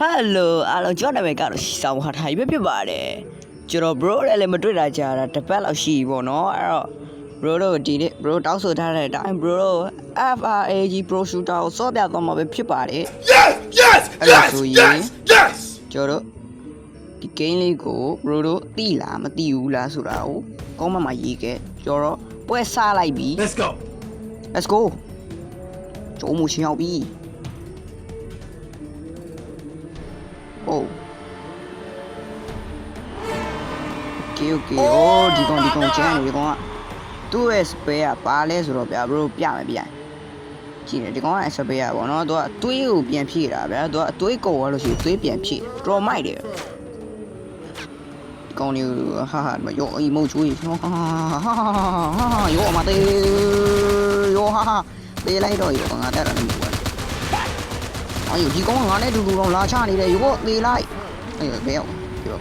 Hello အားလုံးကျွန်တော်နာမည်ကတော့ရှီဆောင်ဟာထိုင်ပဲဖြစ်ပါတယ်ကျွန်တော် bro လည်းမတွေ့တာကြာတာတစ်ပတ်လောက်ရှိပြီပေါ့နော်အဲ့တော့ bro တို့ဒီနေ့ bro တောင်းဆိုထားတဲ့အတိုင်း bro တို့ FRAG Pro Shooter ကိုစောပြသွားမှာပဲဖြစ်ပါတယ် Yes ကျွန်တော်ဒီ game လေးကို bro တို့သိလားမသိဘူးလားဆိုတာကိုကောင်းမှရေးခဲ့ကျွန်တော်ပွဲစားလိုက်ပြီ Let's go ကျုံးမှုရှင်းအောင်ပြီOkay ဒီကောင်ကျန်နေဒီကောင်ကသူ့ရဲ့ spare ကပါလဲဆိုတော့ဗျာ bro ပြမယ်ဗျာကြည့်နေဒီကောင်က spare ပေါ့နော်သူကအသွေးကိုပြန်ဖြည့်တာဗျာသူကအသွေးကုန်သွားလို့ရှိရင်သွေးပြန်ဖြည့်တော်မိုက်တယ်ဒီကောင်ကြီးဟာမရောအီမုတ်ချွေးရောမသေးရောဟာပေးလိုက်တော့ရောငါတက်တာလည်းမဟုတ်ဘူးအော်ဒီကောင်ကငါနဲ့တူတူတော့လာချနေတယ်ရောသေးလိုက်အေးဘယ်ရောက်ပြော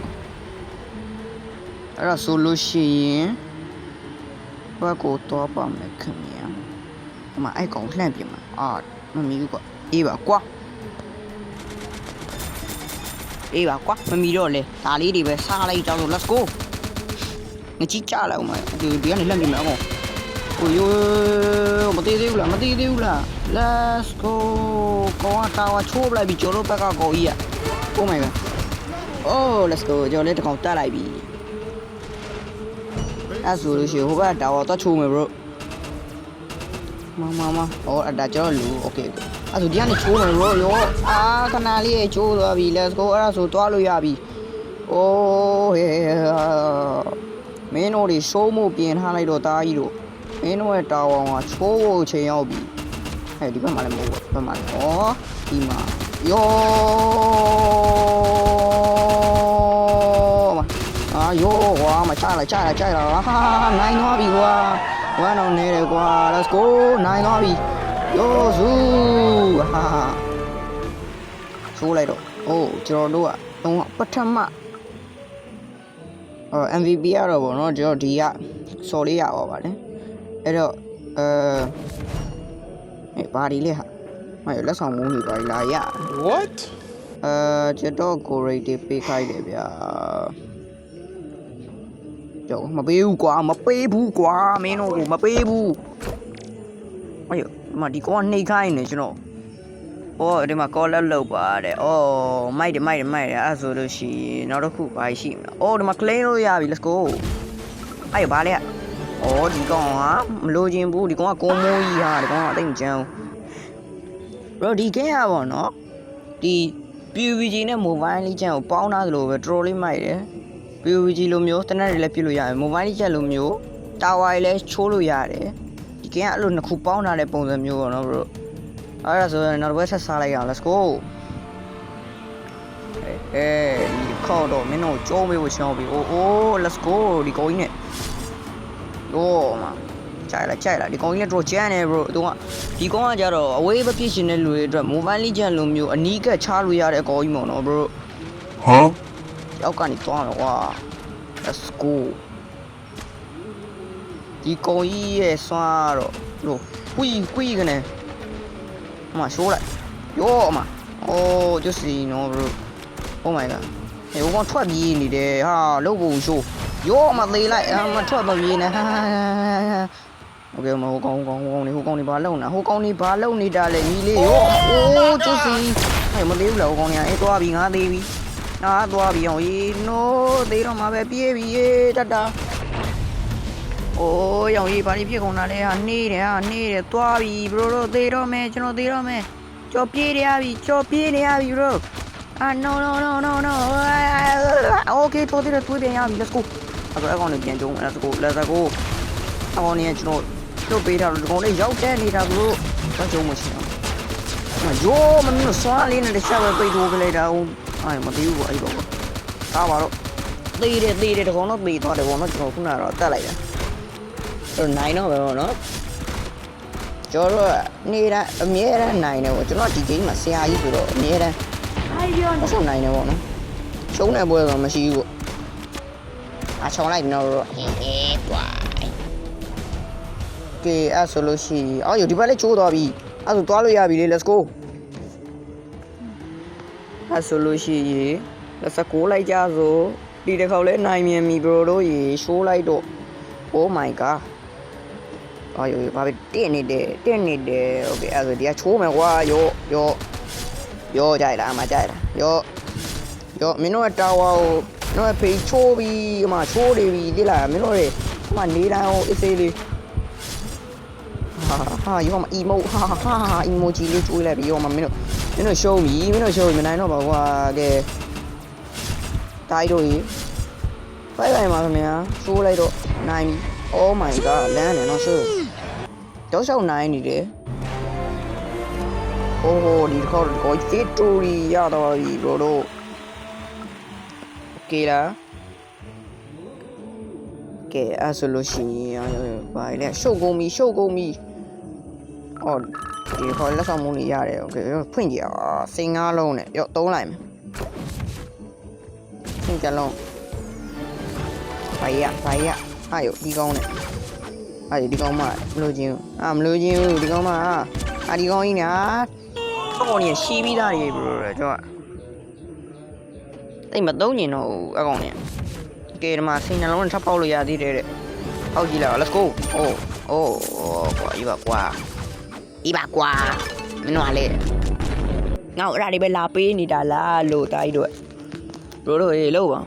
အဲ့ဒါဆိုလို့ရှိရင်ဘာကိုတော့ပါမယ်ခင်ဗျာအမအဲ့ကောင်လှန့်ပြင်မှာအာမမီဘူးကွာအေးပါကွာမမီတော့လေဒါလေးတွေပဲစားလိုက်ကြောက်လို့ let's go ငါကြည့်ကြလိုက်အောင်မဒီကနေလှန့်ပြင်မှာအကောင်ကိုယိုမသေးသေးဘူးလား let's go ကောင်ကတာဝါချိုးလိုက်ပြီကျော်တို့ဘက်ကကောင်ကြီးอ่ะ oh my god oh let's go ကျော်လေးတစ်ကောင်တက်လိုက်ပြီအဲ့ဆိုလို့ရှိရင်ဟိုဘက်တာဝါတော့ချိုးမယ် bro မဟောအဲ့ဒါကျွန်တော်လူ okay အဲ့ဆိုဒီကနေချိုးမယ် bro ရောအာခဏလေးချိုးသွားပြီ let's go အဲ့ဒါဆိုသွားလို့ရပြီ ohမင်းတို့တွေရှိုးမှုပြင်ထားလိုက်တော့တားကြီးတို့မင်းတို့ရဲ့တာဝါမှာချိုးဖို့ချိန်ရောက်ပြီအဲ့ဒီဘက်မှာလည်းမဟုတ်ဘူးဘက်မှာဩဒီမှာယောယောကွာမချလိုက်ဟာနိုင်သွားပြီကွာဝမ်းအောင်နေတယ်ကွာ let's go နိုင်သွားပြီယောစုဟာဆိုးလိုက်တော့အိုးကျွန်တော်တို့ကတော့ပထမMVP ရတော့ဗောနော်ကျွန်တော်ဒီကစော်လေးရပါပါတယ်အဲ့တော့ဘာဒီလဲဟာမရလက်ဆောင်မုန်းနေပါလားရ What ကျွန်တော်ကိုရိတ်တွေပေးခိုင်းတယ်ဗျာကျော်မပေးဘူးကွာမပေးဘူးကွာမင်းတို့ကိုမပေးဘူးအေးဒီကောင်ကနှိပ်ခိုင်းနေကျွန်တော်ဒီမှာ call လောက်ပါတယ်မိုက်တယ်အဲ့ဆိုလို့ရှိရင်နောက်တစ်ခုဘာရှိမလဲဒီမှာ claim လို့ရပြီ let's go အဲ့ဘာလဲဒီကောင်ကမလိုချင်ဘူးဒီကောင်ကကုန်းမိုးကြီးဟာဒီကောင်ကအသိမချမ်းဘူး bro ဒီ game อ่ะဗောနော်ဒီ PUBG နဲ့ Mobile Legends ကိုပေါင်းထားသလိုပဲတော်လေးမိုက်တယ် PUBG လိုမျိုးတနက်တွေလည်းပြစ်လို့ရတယ် Mobile Legends လိုမျိုးတာဝါတွေလည်းချိုးလို့ရတယ်ဒီ game ကအဲ့လိုနှစ်ခုပေါင်းထားတဲ့ပုံစံမျိုးဗောနော် bro အဲ့ဒါဆိုရင်နောက်တစ်ပတ်ဆက်စားလိုက်အောင် let's go ဒီခေါ်တော့မင်းတို့ကျုံးပေးဖို့ရှောင်းပြီlet's go ဒီကောင်ကြီးနဲ့ကြိုက်လားဒီကောင်ကြီးလည်းတော့ကျန်းနေ bro ဒီကောင်ကကြတော့အဝေးပဲပြည့်ရှင်တဲ့လူတွေအတွက် Mobile Legends လိုမျိုးအနီးကပ်ချလို့ရတဲ့အကောင်ကြီးပေါ့နော် bro ဟမ်ရောက်ကနေသွားမယ်ကွာ let's go ဒီကောင်ကြီးရဲ့ဆွမ်းတော့လို့ကွီကနေအမရှိုးလိုက်ယောအမ就是နော် bro oh my god ဟိုကောင်ထွက်ပြေးနေတယ်ဟာလုပ်ဖို့ရှိုးယောအမသေးလိုက်မထွက်မပြေးနဲ့โอเคမဟိုကောင်နေဘာလုပ်နေတာလဲညီလေးယော就是မသေးဘူးလားဟိုကောင်နေအေးသွားပြီငါသေးပြီသွားပြီအောင်နိုးသေးတော့မှာပဲပြေးပြီတတရောင်ကြီးဘာလို့ဖြစ်ကုန်တာလဲနေတယ်သွားပြီ bro တို့သေးတော့မယ်ကျွန်တော်သေးတော့မယ်ကြော်ပြေးနေရပြီ bro no okay ထိုးသေးတယ်တွေးပြန်ရပြီ let's go အဲ့ကောင်နေပြန်ကြုံ let's go အကောင်နေကျွန်တော်လွတ်ပေးတာတော့ဒီကောင်လေးရောက်တဲ့နေတာ bro တော့ကြုံမရှိတော့ယောမင်းတို့စွာလေးနဲ့ရှာပဲပိတ်ထိုးကလေးတာမသိဘူးပေါ့အဲ့ပေါ့သားပါတော့သေးတယ်ဒီကောင်တော့ပေးသွားတယ်ပေါ့နော်ကျွန်တော်ခုနကတော့တက်လိုက်တာနိုင်တော့ပဲပေါ့နော်ကျွန်တော်နေတာအမြဲတမ်းနိုင်တယ်ပေါ့ကျွန်တော်ဒီ game မှာဆရာကြီးဆိုတော့အမြဲတမ်းဆုံးနိုင်တယ်ပေါ့နော်ရှုံးတဲ့ပွဲကမရှိဘူးပေါ့ချောင်းလိုက်နော်ကွာကဲအဲ့ဆိုလို့ရှိရင်ဒီဘက်လည်းချိုးသွားပြီအဲ့ဆိုသွားလို့ရပြီလေ let's go အဲ့ဆိုလို့ရှိရင်လက်စကိုးလိုက်ကြစို့ဒီတစ်ခေါက်လဲနိုင်မြန်ပြီဘရိုတို့ရေရှိုးလိုက်တော့ Oh my god အော်ယောဘာပဲတင်းနေတယ်โอเคအဲ့ဆိုဒီကချိုးမယ်ကွာယောကြိုက်လားအမကြိုက်လားယောမင်းတို့ကတာဝါကိုမင်းတို့ကဖေးချိုးပြီးအမချိုးနေပြီတိလားမင်းတို့တွေအမနေတိုင်းအောင်အေးစေးလေးဟာယောမ emote ဟာ emoji လေးချိုးလိုက်ပြီးယောမမင်းတို့ရှုံးပြီမနိုင်တော့ပါကွာကဲတိုင်းတို့ကြီးဖိုင်ပါခင်ဗျာချိုးလိုက်တော့နိုင်ပြီ Oh my god လမ်းနေတော့ဆိုတော့ရှောက်နိုင်နေတယ်โอ้โหဒီတစ်ခေါက်ကို victory ရတော့ပြီဘရိုတို့โอเคလားကဲအဲ့ဆိုလို့ရှိရင်ဘာလဲရှုပ်ကုန်ပြီအော်ဒီခေါ်လက်ဆောင်မှုနေရတယ်โอเคဖွင့်ကြည့်အောင်စိန်ငါးလုံးနဲ့ရောသုံးလိုက်မယ်ဖွင့်ကြလုံးဘာရအာယဒီကောင်းနဲ့ဒီကောင်းမမလို့ချင်းဘူးဒီကောင်းမဒီကောင်းကြီးညာအကောင်ကြီးရှီးပြီးသားတွေဘရိုကျွန်တော်တိတ်မသုံးညင်တော့အကောင်ကြီးကဲဒီမှာစိန်နှလုံးနဲ့ထပ်ပေါက်လို့ရသေးတယ်တဲ့ပေါက်ကြည့်လိုက် let's go အိုးကွာဤပါကွာမင်းတို့ကလေငါ့အဲ့ဒါတွေပဲလာပေးနေတာလားလို့တားကြီးတို့ဘရိုတို့ဟေးလို့ပါ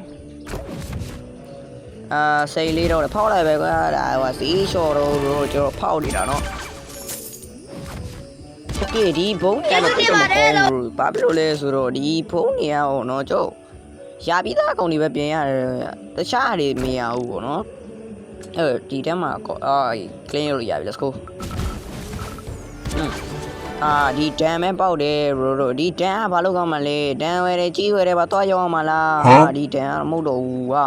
စိတ်လေးတော့ဖောက်လိုက်ပဲကွာဒါဟိုစီးလျှော်တော့ကျွန်တော်ဖောက်နေတာเนาะโอเคဒီဘုံတက်တော့တော့မကောင်းဘူးဘာဖြစ်လို့လဲဆိုတော့ဒီဘုံနေရအောင်เนาะကျုပ်ရာပြီးသားအကောင်တွေပဲပြင်ရတယ်တခြားတွေမရဘူးပေါ့เนาะဒီတက်မှာclean လို့ရပြီ let's go ဒီဒန်ပဲပေါက်တယ်တို့ဒီဒန်ကဘာလို့ကောင်းမှလဲဒန်ဝဲတယ်ကြီးဝဲတယ်ဘာသွားရောက်အောင်မလားဒီဒန်ကမဟုတ်တော့ဘူးဟာ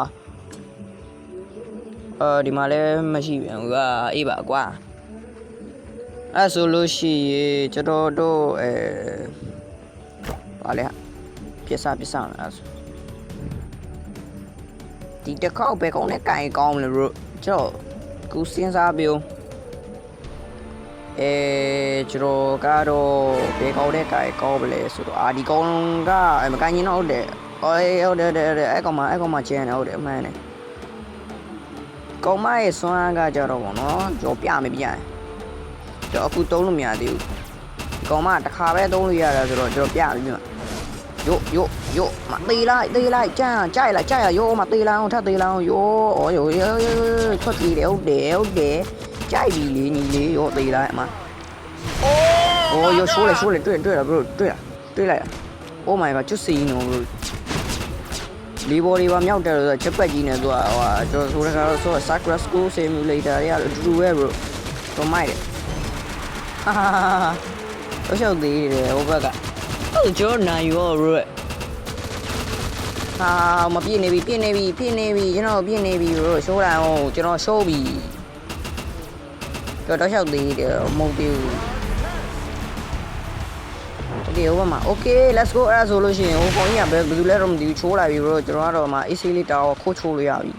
ဒီမှာလည်းမရှိပြန်ဘူးအေးပါကွာအဲ့ဆိုလို့ရှိရင်ကျွန်တော်တို့ဘာလဲပြဿနာလားဒီတစ်ခေါက်ပဲကောင်းနဲ့ကင်ကောင်းလို့ကျွန်တော်ကူစဉ်းစားပြောကျွန်တော်ကတော့ဘယ်ကောင်းတဲ့ကင်ကောင်းပလဲဆိုတော့ဒီကောင်းကမကင်ရင်တော့ဟုတ်တယ်ဟုတ်တယ်အဲ့ကောင်မှကျန်တယ်ဟုတ်တယ်အမှန်တယ်ကောင်မရဲ့စွမ်းကကြတော့ဗောနော်ကြော်ပြမယ်ပြရင်ကျွန်တော်အခုသုံးလို့မရသေးဘူးကောင်မတစ်ခါပဲသုံးလို့ရတာဆိုတော့ကျွန်တော်ပြပြီးမှယိုမသေးလိုက်ကြိုက်လားယိုမသေးလိုက်အောင်ထပ်သေးလိုက်အောင်ယိုထွက်ပြေးတယ်ဟုတ်တယ်ကြိုက်ပြီလေညီလေးယိုသေးလိုက်အမယိုရှိုးလေတွေ့လား bro တွေ့လိုက် Oh my god ကျွတ်စီနော် broလီဘော်တွေပါမြောက်တယ်ဆိုတော့ချက်ပက်ကြီးနဲ့သူကကျွန်တော်ဆိုတဲ့ကတော့ဆို Sakura School Simulator တွေကအတူတူပဲ bro တော့မိုက်တယ်တော့ရှောက်သေးတယ်ဟိုဘက်ကကျွန်တော်နိုင်ရော bro မပြည့်နေပြီကျွန်တော်ပြည့်နေပြီ bro ရှိုးလိုက်အောင်ကျွန်တော်ရှိုးပြီတော့ရှောက်သေးတယ်မဟုတ်သေးဘူးOkay ဟိုမှာ Okay let's go အဲ့ဒါဆိုလို့ရှိရင်ဟိုကောင်ကြီးကဘယ်သူလဲတော့မသိဘူးချိုးလာပြီ bro ကျွန်တော်ကတော့မှ AC လေးတောင်းခိုးချိုးလို့ရပြီ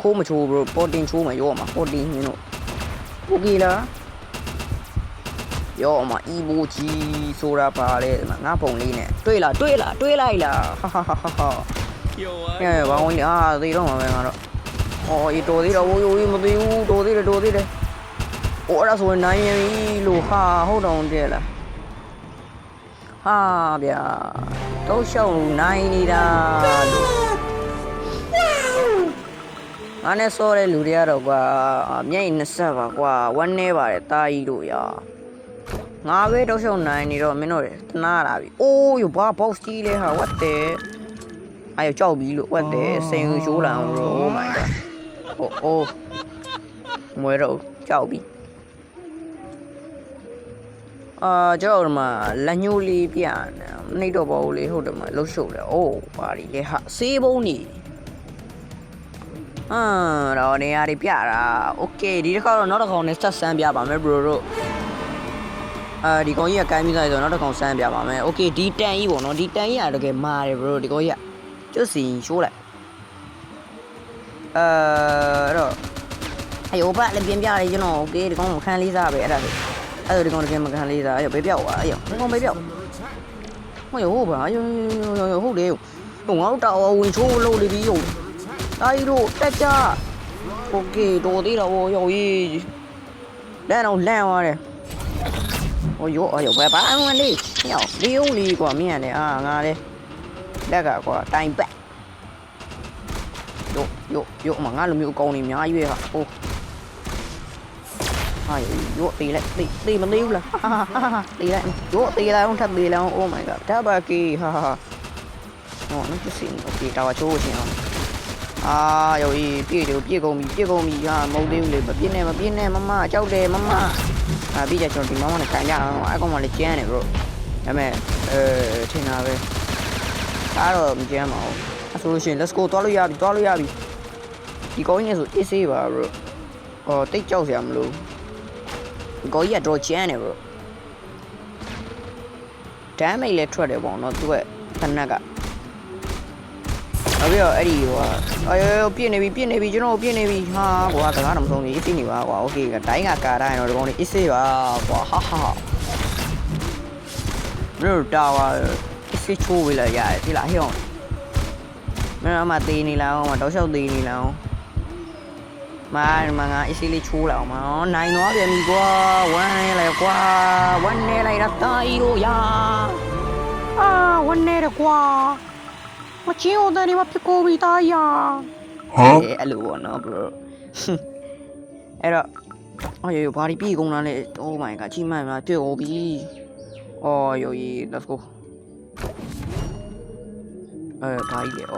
ခိုးမချိုး bro ပေါ်တင်ချိုးမယ်ရောမှာပေါ်တင်ညင်းတို့ Okay လားရောမှာ emoji ဆိုတာပါလေငါပုံလေးနဲ့တွေ့လိုက်လားဟာဘာဝင်သေတော့မှာပဲငါတော့တော်သေးတော့မသေးဘူးတော်သေးတယ်အဲ့ဒါဆိုရင်နိုင်ရင်လို့ဟာဟုတ်တော့တဲ့လားဟာဗျာတော့ရှောင်းနိုင်နေတာလို့ငါနဲ့စောတဲ့လူတွေကတော့ကွာမျက်ရည်20ပါကွာဝမ်းနေပါတယ်တာကြီးတို့ရာငါပဲတော့ရှောင်းနိုင်နေတော့မင်းတို့တနာလာပြီယဘာ box ကြီးလဲဟာ what the ကြောက်ပြီလို့ what the စိန်ရှိုးလာအောင် bro oh my god မွေတော့ကြောက်ပြီကျွန်တော်မှာလက်ညှိုးလေးပြနေတော့ပေါ့လေဟုတ်တယ်မလှုပ်ရှုပ်တယ်ပါရီလေဟာစေးဘုံနေတော့နေရာတွေပြတာโอเคဒီတစ်ခါတော့နောက်တစ်ခေါက်နဲ့ဆက်ဆန်းပြပါမယ် bro တို့ဒီကောင်ကြီးကကိုင်းပြီးသားဆိုတော့နောက်တစ်ခေါက်ဆန်းပြပါမယ်โอเคဒီတန်ကြီးပေါ့နော်ဒီတန်ကြီးကတကယ်မာတယ် bro ဒီကောင်ကြီးကကျွတ်စီရှိုးလိုက်အဲ့တော့ဘက်လည်းပြင်ပြရတယ်ကျွန်တော်โอเคဒီကောင်ခန်းလေးစားပဲအဲ့ဒါဆိုဒီကောင်တကယ်မခံလေးစားဘေးပြောက်သွားဒီကောင်ဘေးပြောက် ဟုတ်ရဟုတ်ပါဟုတ်တယ်ဟိုငါတို့တာဝင်ချိုးလို့နေပြီဟုတ်တိုင်းတို့တက်ကြโอเคတော်သေးတော့ရောကြီးလမ်းတော့လမ်းသွားတယ်ဟိုရောဘာမှမလေးရောလေးဦးလေးကွာမင်းရတယ်အာငါလေလက်ကကွာတိုင်ပတ်ရောမငါလိုမျိုးအကောင်နေအများကြီးပဲဟာဟိုဟာရောตีလိုက်ตีမသေးဘူးလားตีလိုက်ရောตีလိုက်အောင်ထပ်ตีလိုက်အောင် oh my god ဒါပါကီဟာဟောနော်ပြင်းโอเคတာဝချိုးရှင်အောင်အာရောကြီးပြည့်ကုန်ပြီဟာမဟုတ်သေးဘူးလေမပြင်းနဲ့မမကြောက်တယ်မမအာပြီးကြကျွန်တော်ဒီမောင်းနဲ့ခံရအောင်အကောင်ကလည်းကျန်းတယ် bro ဒါပေမဲ့ထင်တာပဲအားတော့မကျန်းပါဘူးအဲ့ဆိုလို့ရှိရင် let's go သွားလို့ရပြီဒီကောင်းကြီးဆိုအေးဆေးပါ bro တိတ်ကြောက်စရာမလိုဒီကောင်းကြီးကတော့ကျန်းတယ် bro damage လည်းထွက်တယ်ပေါ့နော်သူကတနက်ကနောက်ပြီးတော့အဲ့ဒီဟိုပြည့်နေပြီကျွန်တော်ပြည့်နေပြီဟာကွာစကားတော့မဆုံးဘူးအေးဆေးနေပါကွာโอเคတိုင်းကကာတိုင်းတော့ဒီကောင်လေးအေးဆေးပါကွာဟာဘယ်လိုတာဝါအေးဆေးချိုးဝေးလာရတယ်ဒီလားဟဲ့အောင်မင်းအမသေးနေလားအောင်တောက်လျှောက်သေးနေလားအောင်မငါအေးဆေးလေးချိုးလာအောင်မနိုင်တော့ပြန်ပြီကွာဝမ်းနေလိုက်ကွာဝမ်းနေလိုက်တာတိုင်းတို့ရာအာဝမ်းနေတယ်ကွာမချင်တော့တယ်မဖြစ်ကိုပြီသားရာအဲ့လိုပေါ့နော် bro အဲ့တော့အော်ဘာဒီပြေကုန်တာလဲ oh my god ချိမှန်မှာပြေကုန်ပြီအော်ယောကြီး let's go ဘာကြီးလဲ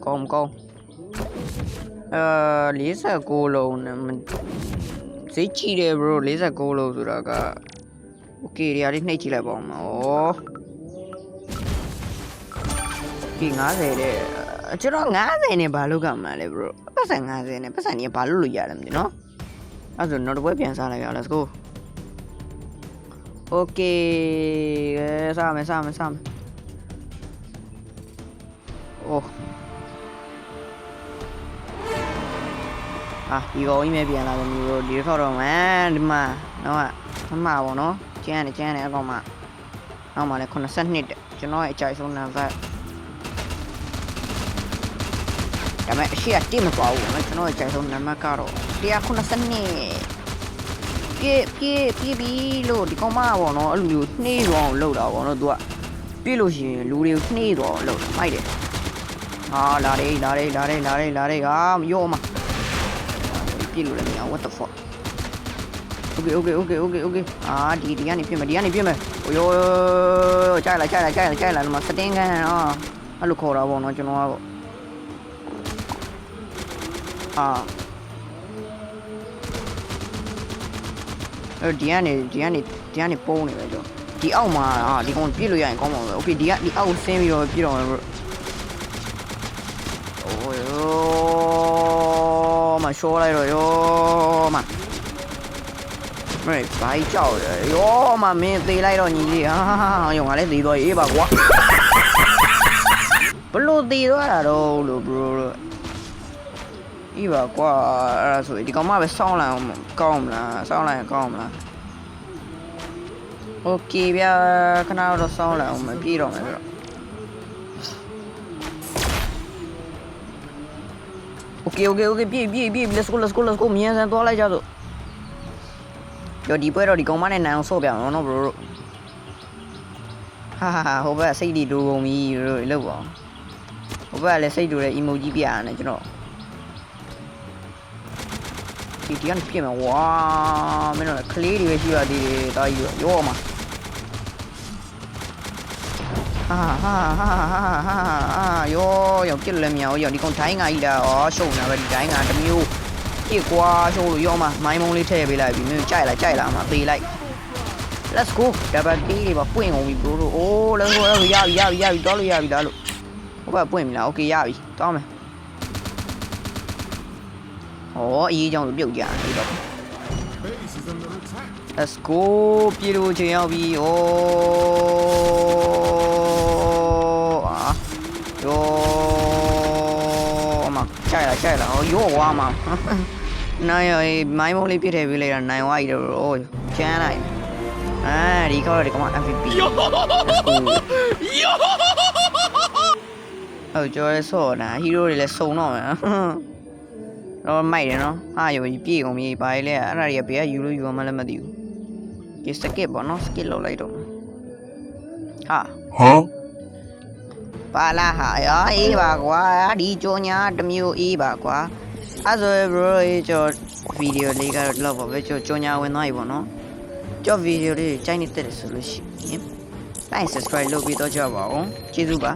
ကောင်း49လုံးနဲ့ဈေးကြီးတယ် bro 49လုံးဆိုတာက okay တွေအားလေးနှိပ်ကြည့်လိုက်ပါဦးမဒီ50တဲ့ကျွန်တော်50နဲ့ဘာလုပ်ကမှလဲ bro ပတ်စံ50နဲ့ပတ်စံကြီးဘာလုပ်လို့ရတယ်မသိနော်အဲ့ဆိုနောက်တစ်ပွဲပြန်စားလိုက်ရအောင် let's go okay စားမယ်အိုးဒီကောင်ကြီးပဲပြန်လာတယ်မျိုးတို့ဒီတစ်ခေါက်တော့ဒီမှာတော့မမပေါ့နော်ကျန်းတယ်အကောင်မနောက်မှလည်း82တဲ့ကျွန်တော်ရဲ့အကြိုက်ဆုံးနံပါတ်ဒါပေမဲ့အရှိအတိမပေါ့ဘူးနော်ကျွန်တော်ရဲ့အကြိုက်ဆုံးနံပါတ်ကတော့182ပြေးပြီးလို့ဒီကောင်မပေါ့နော်အဲ့လိုမျိုးနှေးသွားအောင်လုပ်တာပေါ့နော်သူကပြေးလို့ရှိရင်လူတွေကိုနှေးသွားအောင်လုပ်တာမိုက်တယ်လာတယ်ဟာမရောမပြည့်လို့လည်းမရ what the fuck okay ဒီကနေပြစ်မယ်ဟိုယောကြိုက်လာမစတင်းကန်အဲ့လိုခေါ်တာပေါ့နော်ကျွန်တော်ကဒီကနေပုံးနေပဲကျွန်တော်ဒီအောက်မှာဒီကောင်ပြစ်လို့ရရင်ကောင်းပါပဲ okay ဒီအောက်ဆင်းပြီးတော့ပြစ်တော့မယ် bro မရှောလိုက်တော့ရောမဘာကြီးကြောက်တယ်ရောမမင်းသေးလိုက်တော့ညီလေးရောငါလည်းသေးတော့ရေးပါကွာဘလို့သေးသွားတာတော့လို့ bro အေးပါကွာအဲ့ဒါဆိုဒီကောင်မပဲစောင်းလိုက်အောင်ကောင်းမလားโอเคဗျာခဏတော့စောင်းလိုက်အောင်မပြေတော့မယ်ဗျာOkay ပြေး let's go မြန်စမ်းသွားလိုက်ကြစို့ကြော်ဒီပွဲတော့ဒီကောင်မနဲ့နိုင်အောင်ဆော့ပြအောင်နော် bro ဟာဟိုဘက်စိတ်တီတူကုန်ပြီလို့ပါဟိုဘက်လည်းစိတ်တူတဲ့ emoji ပြရတယ်ကျွန်တော်ဒီကနေပြည့်မှာဝါမင်းတို့ကလေးတွေပဲရှိရသေးတယ်တာကြီးရောမှာရောပြစ်လည်းမရဘူးဒီကောင်တိုင်းငါကြီးတာရှုံနေတာပဲဒီတိုင်းငါတစ်မျိုးပြစ်ကွာရှုံလို့ရောမှာမိုင်းမုံလေးထည့်ပေးလိုက်ပြီမင်းကြိုက်လာမှာပေးလိုက် let's go ဒါပါတီးတွေပါပွင့်ကုန်ပြီ bro တို့ oh let's go ရပြီသွားလို့ရပြီလားလို့ဟိုဘက်ပွင့်ပြီလား okay ရပြီသွားမယ်အေးကြောင်ပြုတ်ကြတယ်တော့ let's go ပြေလို့ချိန်ရောက်ပြီကြိုက်လာရောဝါမှာနိုင်မိုင်းမုံလေးပြစ်ထည့်ပေးလိုက်တာနိုင်ဝါကြီးတော့ကျန်းလိုက် ဒီခေါက်ဒီကောင် MVP ဟုတ်ကျော်ရဲဆော့တာဟီးရိုးတွေလည်းစုံတော့မယ်တော့မိုက်တယ်နော်ဟာရောပြေကုန်ပြီဘာလဲအဲ့ဒါတွေကဘယ်ကယူလို့ယူမှလည်းမသိဘူးဒီစကစ်ပေါ့နော်စကစ်လောက်လိုက်တော့ဟာ Huh? ပါလာဟာအေးပါကွာဒီကြောညာတစ်မျိုးအေးပါကွာအဲ့ဆို bro ကျော်ဗီဒီယိုလေးကတော့တော့ပဲကြောညာဝင်သွားပြီပေါ့နော်ကျော်ဗီဒီယိုလေးကြိုက်နေတဲ့ဆိုလို့ရှိရင် like subscribe လုပ်ပြီးတော့ကြပါအောင်ကျေးဇူးပါ